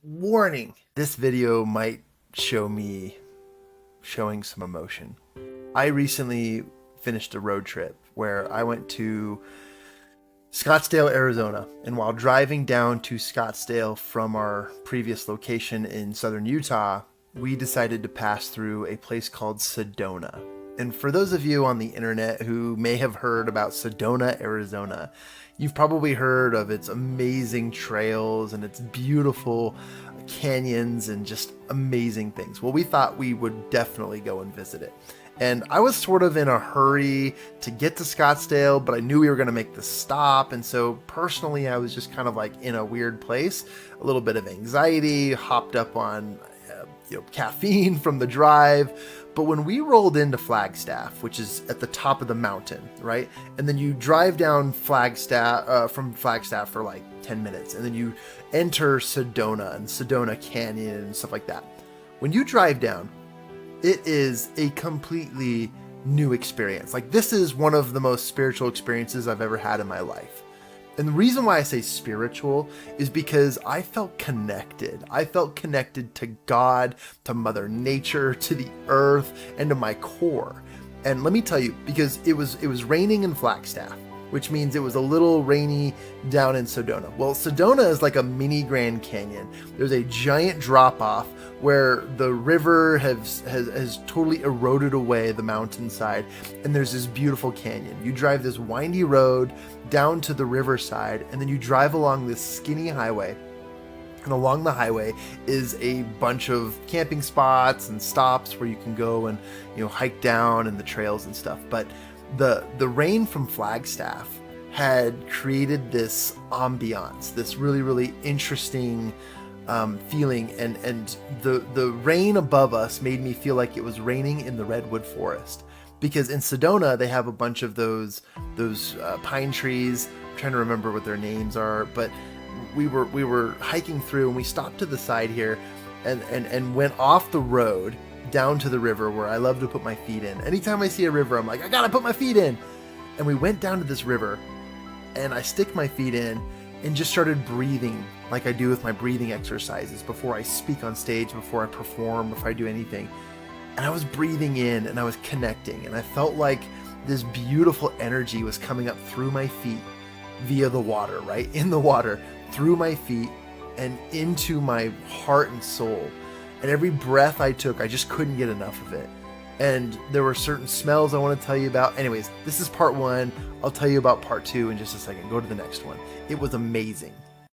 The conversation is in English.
Warning, this video might show me showing some emotion. I recently finished a road trip where I went to Scottsdale, Arizona, and while driving down to Scottsdale from our previous location in southern Utah, we decided to pass through a place called Sedona. And for those of you on the internet who may have heard about Sedona, Arizona, you've probably heard of its amazing trails and its beautiful canyons and just amazing things. Well, we thought we would definitely go and visit it. And I was sort of in a hurry to get to Scottsdale, but I knew we were going to make the stop. And so personally, I was just kind of like in a weird place, a little bit of anxiety, hopped up on caffeine from the drive. But when we rolled into Flagstaff, which is at the top of the mountain, right? And then you drive down Flagstaff, from Flagstaff for like 10 minutes. And then you enter Sedona and Sedona Canyon and stuff like that. When you drive down, it is a completely new experience. Like, this is one of the most spiritual experiences I've ever had in my life. And the reason why I say spiritual is because I felt connected. I felt connected to God, to Mother Nature, to the earth, and to my core. And let me tell you, because it was raining in Flagstaff, which means it was a little rainy down in Sedona. Well, Sedona is like a mini Grand Canyon. There's a giant drop off where the river has totally eroded away the mountainside, and there's this beautiful canyon. You drive this windy road down to the riverside, and then you drive along this skinny highway. And along the highway is a bunch of camping spots and stops where you can go and hike down and the trails and stuff. But the rain from Flagstaff had created this ambiance, this really, really interesting feeling, and the rain above us made me feel like it was raining in the redwood forest, because in Sedona they have a bunch of those pine trees. I'm trying to remember what their names are, but we were hiking through and we stopped to the side here and went off the road down to the river where I love to put my feet in. Anytime I see a river, I'm like, I gotta put my feet in. And we went down to this river and I stick my feet in and just started breathing like I do with my breathing exercises before I speak on stage, before I perform, before I do anything. And I was breathing in and I was connecting, and I felt like this beautiful energy was coming up through my feet via the water, right? In the water, through my feet and into my heart and soul. And every breath I took, I just couldn't get enough of it. And there were certain smells I want to tell you about. Anyways, this is part one. I'll tell you about part two in just a second. Go to the next one. It was amazing.